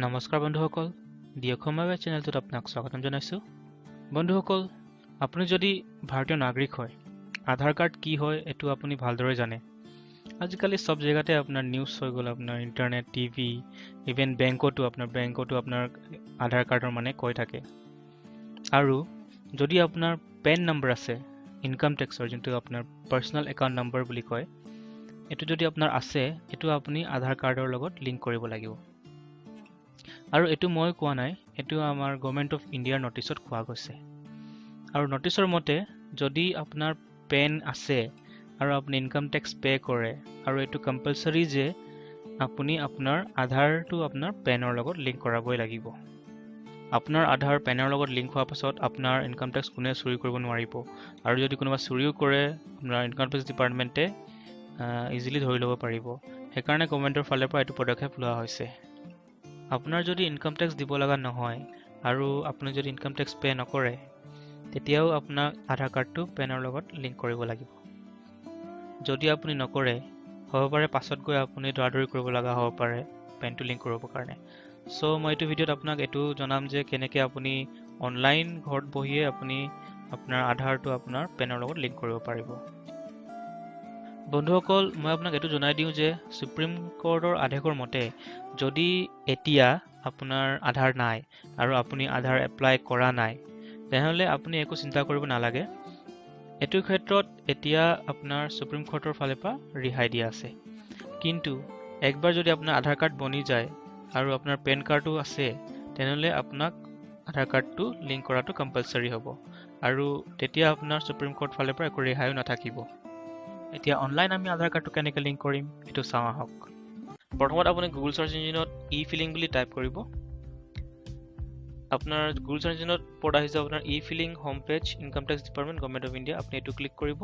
নমস্কাৰ বন্ধুসকল, দি অসমীয়া চেনেলটোত আপোনাক স্বাগতম জনাইছোঁ। বন্ধুসকল, আপুনি যদি ভাৰতীয় নাগৰিক হয়, আধাৰ কাৰ্ড কি হয় এইটো আপুনি ভালদৰে জানে। আজিকালি সব জেগাতে আপোনাৰ নিউজ হৈ গ'ল, আপোনাৰ ইণ্টাৰনেট, টিভি, ইভেন বেংকতো আপোনাৰ আধাৰ কাৰ্ডৰ মানে কৈ থাকে। আৰু যদি আপোনাৰ পেন নম্বৰ আছে, ইনকাম টেক্সৰ যোনটো আপোনাৰ পাৰ্চনেল একাউণ্ট নম্বৰ বুলি কয়, এইটো যদি আপোনাৰ আছে, এইটো আপুনি আধাৰ কাৰ্ডৰ লগত লিংক কৰিব লাগিব। আৰু এইটো মই কোৱা নাই, এইটো আমাৰ গভৰ্ণমেণ্ট অফ ইণ্ডিয়াৰ নটিচত কোৱা গৈছে। আৰু নটিচৰ মতে যদি আপোনাৰ পেন আছে আৰু আপুনি ইনকাম টেক্স পে কৰে, আৰু এইটো কম্পালচৰি যে আপুনি আপোনাৰ আধাৰটো আপোনাৰ পেনৰ লগত লিংক কৰাবই লাগিব। আপোনাৰ আধাৰ পেনৰ লগত লিংক হোৱাৰ পাছত আপোনাৰ ইনকাম টেক্স কোনে চুৰি কৰিব নোৱাৰিব। আৰু যদি কোনোবা চুৰিও কৰে, আপোনাৰ ইনকাম টেক্স ডিপাৰ্টমেণ্টে ইজিলি ধৰি ল'ব পাৰিব। সেইকাৰণে গভৰ্ণমেণ্টৰ ফালৰ পৰা এইটো পদক্ষেপ লোৱা হৈছে। আপোনাৰ যদি ইনকাম টেক্স দিব লগা নহয় আৰু আপুনি যদি ইনকাম টেক্স পে নকৰে, তেতিয়াও আপোনাক আধাৰ কাৰ্ডটো পেনৰ লগত লিংক কৰিব লাগিব। যদি আপুনি নকৰে, হ'ব পাৰে পাছত গৈ আপুনি দৌৰাদৌৰি কৰিব লগা হ'ব পাৰে পেনটো লিংক কৰিবৰ কাৰণে। চ' মই এইটো ভিডিঅ'ত আপোনাক এইটো জনাম যে কেনেকৈ আপুনি অনলাইন ঘৰত বহিয়ে আপুনি আপোনাৰ আধাৰটো আপোনাৰ পেনৰ লগত লিংক কৰিব পাৰিব। বন্ধুসকল, মই আপোনাক এইটো জনাই দিওঁ যে সুপ্ৰিম কোৰ্টৰ আদেশৰ মতে যদি এতিয়া আপোনাৰ আধাৰ নাই আৰু আপুনি আধাৰ এপ্লাই কৰা নাই, তেনেহ'লে আপুনি একো চিন্তা কৰিব নালাগে। এইটো ক্ষেত্ৰত এতিয়া আপোনাৰ সুপ্ৰিম কোৰ্টৰ ফালৰ পৰা ৰেহাই দিয়া আছে। কিন্তু একবাৰ যদি আপোনাৰ আধাৰ কাৰ্ড বনি যায় আৰু আপোনাৰ পেন কাৰ্ডো আছে, তেনেহ'লে আপোনাক আধাৰ কাৰ্ডটো লিংক কৰাটো কম্পালচৰি হ'ব। আৰু তেতিয়া আপোনাৰ সুপ্ৰিম কোৰ্ট ফালৰ পৰা একো ৰেহাইও নাথাকিব। এতিয়া অনলাইন আমি আধাৰ কাৰ্ডটো কেনেকৈ লিংক কৰিম এইটো চাওঁ আহক। প্ৰথমত আপুনি গুগল চাৰ্চ ইঞ্জিনত ই ফিলিং বুলি টাইপ কৰিব। আপোনাৰ গুগল চাৰ্চ ইঞ্জিনত পৰ্ট আহি যাব আপোনাৰ e filing home page income tax department government of India. আপুনি এইটো ক্লিক কৰিব।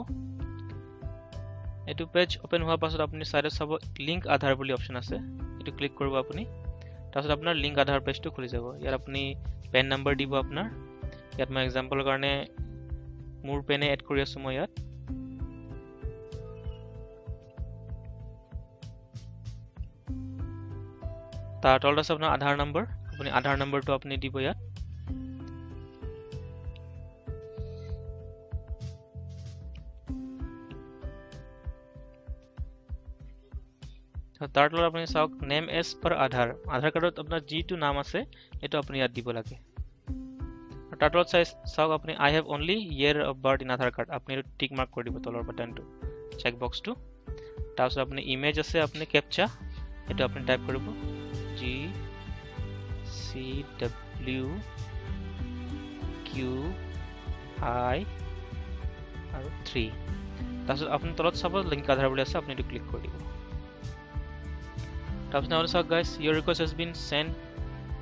এইটো পেজ অপেন হোৱাৰ পাছত আপুনি চাইডত চাব লিংক আধাৰ বুলি অপশ্যন আছে, এইটো ক্লিক কৰিব আপুনি। তাৰপিছত আপোনাৰ লিংক আধাৰ পেজটো খুলি যাব। ইয়াত আপুনি পেন নম্বৰ দিব আপোনাৰ। ইয়াত মই এক্সাম্পলৰ কাৰণে মোৰ পেনে এড কৰি আছোঁ মই ইয়াত। তাৰ তলত আছে আপোনাৰ আধাৰ নম্বৰ, আপুনি আধাৰ নম্বৰটো আপুনি দিব ইয়াত। তাৰ তলত আপুনি চাওক নেম এজ পাৰ আধাৰ, আধাৰ কাৰ্ডত আপোনাৰ যিটো নাম আছে এইটো আপুনি ইয়াত দিব লাগে। তাৰ তলত চাওক আপুনি I have only year of birth in Aadhaar card, আপুনি এইটো টিক মাৰ্ক কৰি দিব তলৰ বাটনটো, চেক বক্সটো। তাৰপিছত আপুনি ইমেজ আছে, আপুনি কেপচা এইটো আপুনি টাইপ কৰিব GCWQI আৰু 3। তাৰপিছত আপুনি তলত চাব লিংক আধাৰ বুলি আছে, আপুনি এইটো ক্লিক কৰি দিব। তাৰপিছত আপুনি চাওক guys, your request has been sent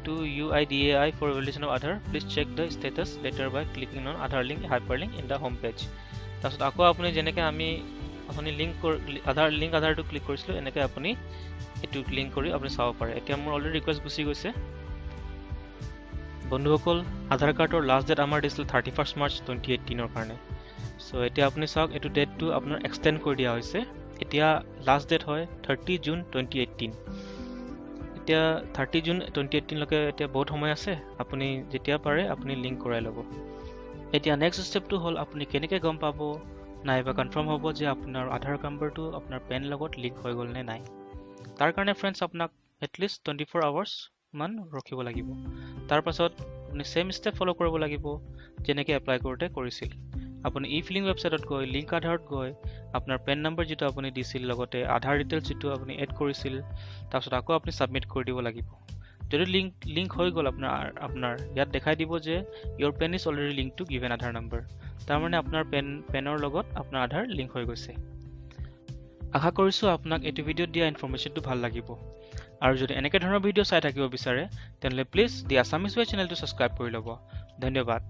to UIDAI for validation of Aadhaar. Please check the status later by clicking on Aadhaar link hyperlink in the home page. তাৰপিছত আকৌ আপুনি যেনেকৈ আপুনি আধাৰটো ক্লিক কৰিছিলোঁ, এনেকৈ আপুনি এইটো লিংক কৰি আপুনি চাব পাৰে। এতিয়া মোৰ অলৰেডি ৰিকুৱেষ্ট গুচি গৈছে। বন্ধুসকল, আধাৰ কাৰ্ডৰ লাষ্ট ডেট আমাৰ দিছিল 31 মাৰ্চ 2018 কাৰণে। চ' এতিয়া আপুনি চাওক এইটো ডেটটো আপোনাৰ এক্সটেণ্ড কৰি দিয়া হৈছে। এতিয়া লাষ্ট ডেট হয় 30 জুন 2018। এতিয়া 30 জুন 2018লৈকে এতিয়া বহুত সময় আছে, আপুনি যেতিয়া পাৰে আপুনি লিংক কৰাই ল'ব। এতিয়া নেক্সট ষ্টেপটো হ'ল আপুনি কেনেকৈ গম পাব নাইবা কনফাৰ্ম হ'ব যে আপোনাৰ আধাৰ নম্বৰটো আপোনাৰ পেন লগত লিংক হৈ গ'ল নে নাই। তাৰ কাৰণে ফ্ৰেণ্ডছ আপোনাক এটলিষ্ট 24 আৱাৰ্ছ মান ৰখিব লাগিব। তাৰ পাছত আপুনি ছেম ষ্টেপ ফ'ল' কৰিব লাগিব যেনেকৈ এপ্লাই কৰোঁতে কৰিছিল। আপুনি ই ফিলিং ৱেবছাইটত গৈ লিংক আধাৰত গৈ আপোনাৰ পেন নম্বৰ যিটো আপুনি দিছিল, লগতে আধাৰ ডিটেইলছ যিটো আপুনি এড কৰিছিল, তাৰপিছত আকৌ আপুনি ছাবমিট কৰি দিব লাগিব। যদি লিংক হৈ গ'ল আপোনাৰ ইয়াত দেখাই দিব যে your pen is already linked to given Aadhaar number. তাৰমানে আপোনাৰ পেনৰ লগত আপোনাৰ আধাৰ লিংক হৈ গৈছে। আশা কৰিছোঁ আপোনাক এইটো ভিডিঅ'ত দিয়া ইনফৰমেশ্যনটো ভাল লাগিব। আৰু যদি এনেকৈ ধৰণৰ ভিডিঅ' চাই থাকিব বিচাৰে, তেনেহ'লে প্লিজ দি আছামিজ ৱে চেনেলটো ছাবস্ক্ৰাইব কৰি ল'ব। ধন্যবাদ।